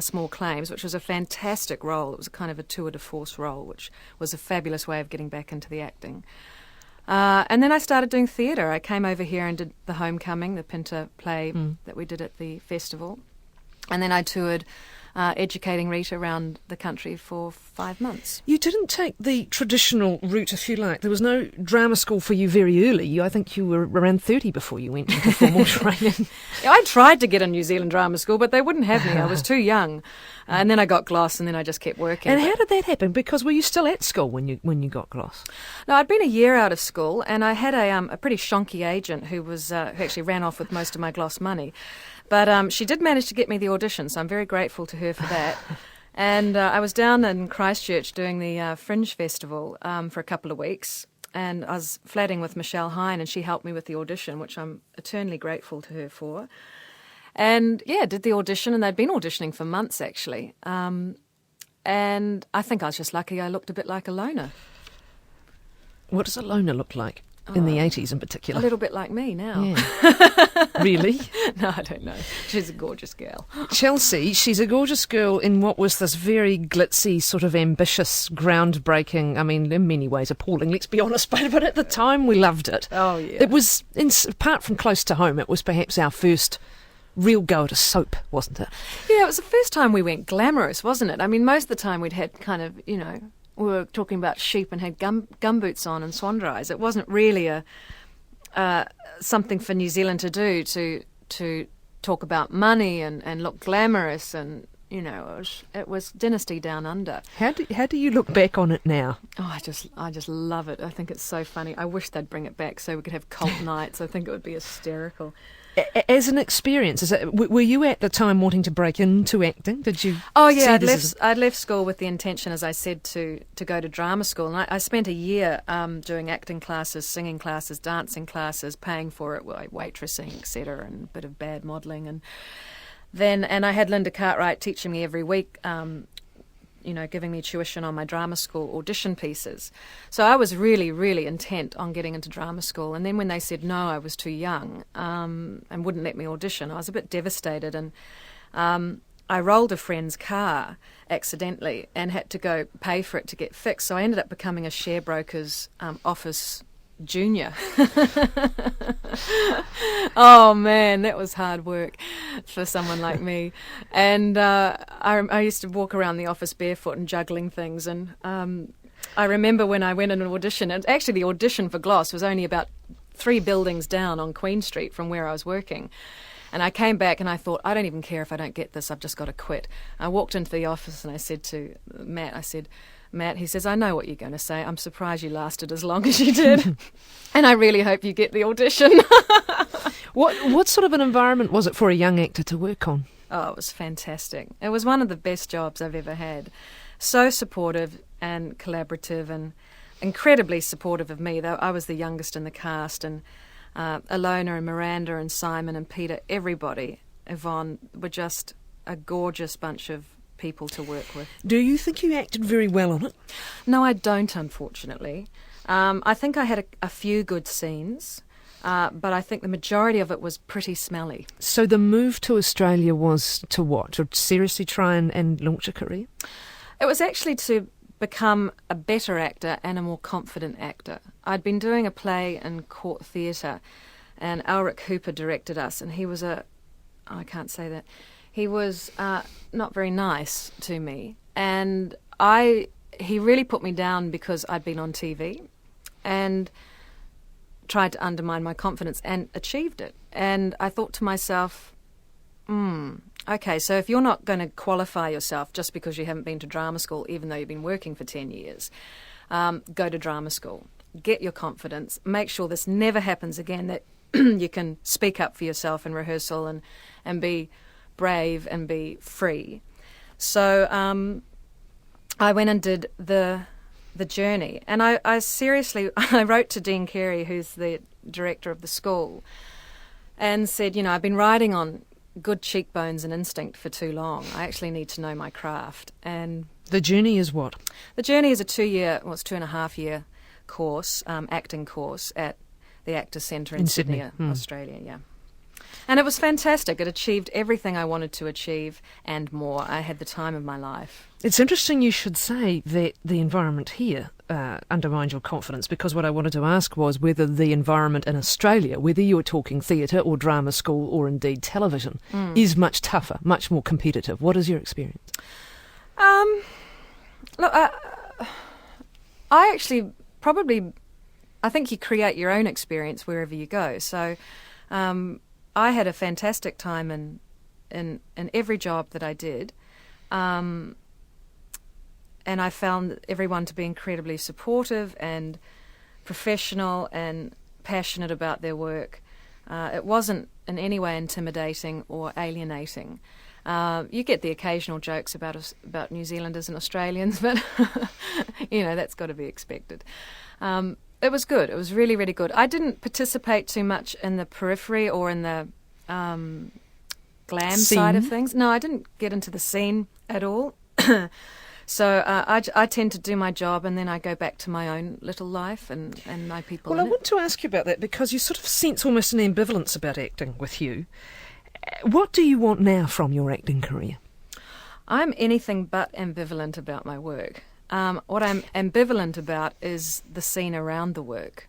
Small Claims, which was a fantastic role. It was a kind of a tour de force role, which was a fabulous way of getting back into the acting. And then I started doing theatre. I came over here and did The Homecoming, the Pinter play that we did at the festival. And then I toured educating Rita around the country for 5 months. You didn't take the traditional route, if you like. There was no drama school for you very early. I think you were around 30 before you went into formal training. I tried to get a New Zealand drama school, but they wouldn't have me. I was too young. And then I got GLOS, and then I just kept working. And how did that happen? Because were you still at school when you got GLOS? No, I'd been a year out of school, and I had a pretty shonky agent who actually ran off with most of my GLOS money. But she did manage to get me the audition, so I'm very grateful to her for that. And I was down in Christchurch doing the Fringe Festival for a couple of weeks, and I was flatting with Michelle Hine, and she helped me with the audition, which I'm eternally grateful to her for. And, yeah, did the audition, and they'd been auditioning for months, actually. And I think I was just lucky I looked a bit like a loner. What does a loner look like? In the 80s in particular. A little bit like me now. Yeah. Really? No, I don't know. She's a gorgeous girl. Chelsea, she's a gorgeous girl in what was this very glitzy, sort of ambitious, groundbreaking, I mean, in many ways appalling, let's be honest, but at the time we loved it. Oh, yeah. It was, apart from Close to Home, it was perhaps our first real go at a soap, wasn't it? Yeah, it was the first time we went glamorous, wasn't it? I mean, most of the time we'd had kind of, you know, we were talking about sheep and had gumboots on and swan dries. It wasn't really something for New Zealand to do, to talk about money and look glamorous, and you know, it was Dynasty Down Under. How do you look back on it now? Oh, I just love it. I think it's so funny. I wish they'd bring it back so we could have cult nights. I think it would be hysterical. As an experience, were you at the time wanting to break into acting? Did you? Oh yeah, I'd left school with the intention, as I said, to go to drama school, and I spent a year doing acting classes, singing classes, dancing classes, paying for it, waitressing, etc., and a bit of bad modelling, and I had Linda Cartwright teaching me every week. You know, giving me tuition on my drama school audition pieces. So I was really, really intent on getting into drama school. And then when they said no, I was too young and wouldn't let me audition, I was a bit devastated. And I rolled a friend's car accidentally and had to go pay for it to get fixed. So I ended up becoming a share broker's office junior. Oh man, that was hard work for someone like me. And I used to walk around the office barefoot and juggling things. And I remember when I went in an audition, and actually the audition for GLOS was only about 3 buildings down on Queen Street from where I was working. And I came back and I thought, I don't even care if I don't get this, I've just got to quit. I walked into the office and I said to Matt, he says, I know what you're going to say. I'm surprised you lasted as long as you did. And I really hope you get the audition. What sort of an environment was it for a young actor to work on? Oh, it was fantastic. It was one of the best jobs I've ever had. So supportive and collaborative and incredibly supportive of me, though I was the youngest in the cast. And Alona and Miranda and Simon and Peter, everybody, Yvonne, were just a gorgeous bunch of people to work with. Do you think you acted very well on it? No, I don't, unfortunately. I think I had a few good scenes, but I think the majority of it was pretty smelly. So the move to Australia was to what? To seriously try and launch a career? It was actually to become a better actor and a more confident actor. I'd been doing a play in Court Theatre, and Elric Hooper directed us, and he was I can't say that. He was not very nice to me, and he really put me down because I'd been on TV and tried to undermine my confidence and achieved it. And I thought to myself, okay, so if you're not going to qualify yourself just because you haven't been to drama school, even though you've been working for 10 years, go to drama school, get your confidence, make sure this never happens again, that you can speak up for yourself in rehearsal and be brave and be free. So I went and did the journey, and I seriously, I wrote to Dean Carey, who's the director of the school, and said, you know, I've been riding on good cheekbones and instinct for too long. I actually need to know my craft. And the journey is what? The journey is a 2.5-year course, acting course at the Actors Centre in Sydney, Australia, yeah. And it was fantastic. It achieved everything I wanted to achieve and more. I had the time of my life. It's interesting you should say that the environment here undermined your confidence, because what I wanted to ask was whether the environment in Australia, whether you were talking theatre or drama school or indeed television, is much tougher, much more competitive. What is your experience? Look, I actually I think you create your own experience wherever you go. So I had a fantastic time in every job that I did. And I found everyone to be incredibly supportive and professional and passionate about their work. It wasn't in any way intimidating or alienating. You get the occasional jokes about New Zealanders and Australians, but that's got to be expected. It was good. It was really, really good. I didn't participate too much in the periphery or in the glam side of things. No, I didn't get into the scene at all. So I tend to do my job and then I go back to my own little life and my people. Well, I want to ask you about that, because you sort of sense almost an ambivalence about acting with you. What do you want now from your acting career? I'm anything but ambivalent about my work. What I'm ambivalent about is the scene around the work.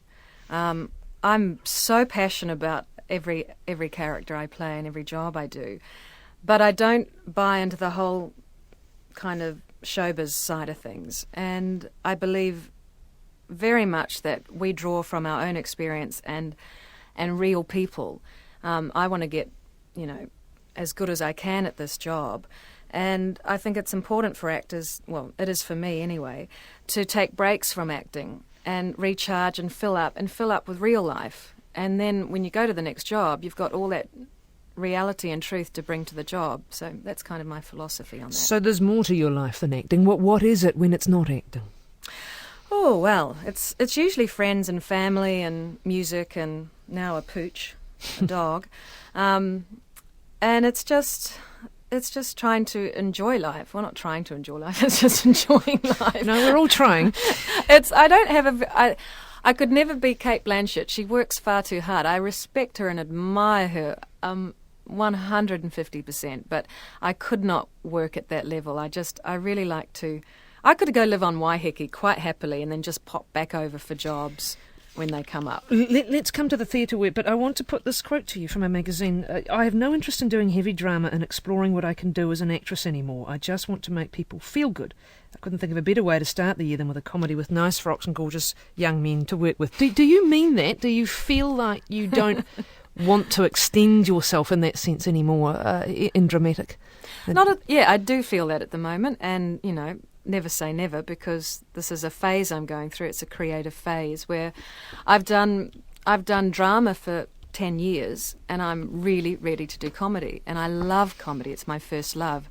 I'm so passionate about every character I play and every job I do, but I don't buy into the whole kind of showbiz side of things. And I believe very much that we draw from our own experience and real people. I want to get as good as I can at this job. And I think it's important for actors, well, it is for me anyway, to take breaks from acting and recharge and fill up with real life. And then when you go to the next job, you've got all that reality and truth to bring to the job. So that's kind of my philosophy on that. So there's more to your life than acting. What is it when it's not acting? Oh, well, it's usually friends and family and music and now a pooch, a dog. And it's just trying to enjoy life. Well, not trying to enjoy life, it's just enjoying life. No, we're all trying. I could never be Kate Blanchett. She works far too hard. I respect her and admire her 150%, but I could not work at that level. I really like to... I could go live on Waiheke quite happily and then just pop back over for jobs when they come up. Let's come to the theatre work, but I want to put this quote to you from a magazine. I have no interest in doing heavy drama and exploring what I can do as an actress anymore. I just want to make people feel good. I couldn't think of a better way to start the year than with a comedy with nice frocks and gorgeous young men to work with. Do you mean that? Do you feel like you don't want to extend yourself in that sense anymore in dramatic? I do feel that at the moment, and, never say never, because this is a phase I'm going through. It's a creative phase where I've done drama for 10 years and I'm really ready to do comedy, and I love comedy. It's my first love.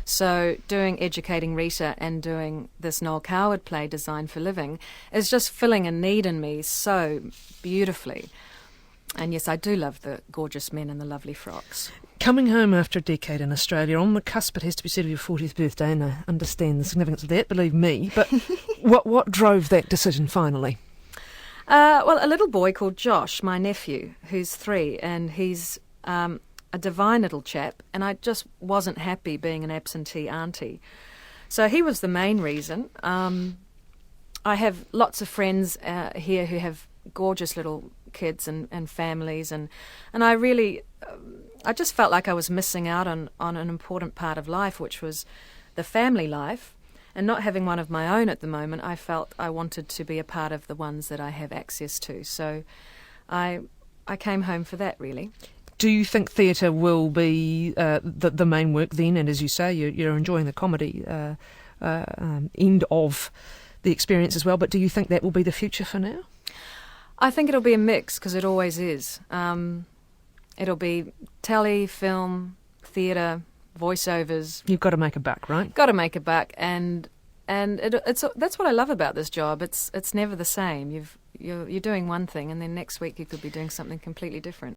So doing Educating Rita and doing this Noel Coward play, Designed for Living, is just filling a need in me so beautifully. And yes, I do love the gorgeous men and the lovely frocks. Coming home after a decade in Australia, on the cusp, it has to be said, of your 40th birthday, and I understand the significance of that, believe me, but what drove that decision finally? Well, a little boy called Josh, my nephew, who's 3, and he's a divine little chap, and I just wasn't happy being an absentee auntie. So he was the main reason. I have lots of friends here who have gorgeous little kids and families, and I really... I just felt like I was missing out on an important part of life, which was the family life. And not having one of my own at the moment, I felt I wanted to be a part of the ones that I have access to. So I came home for that, really. Do you think theatre will be the main work then? And as you say, you're enjoying the comedy end of the experience as well. But do you think that will be the future for now? I think it'll be a mix, because it always is. It'll be telly, film, theatre, voiceovers. You've got to make a buck, right? Got to make a buck, and that's what I love about this job. It's never the same. You're doing one thing, and then next week you could be doing something completely different.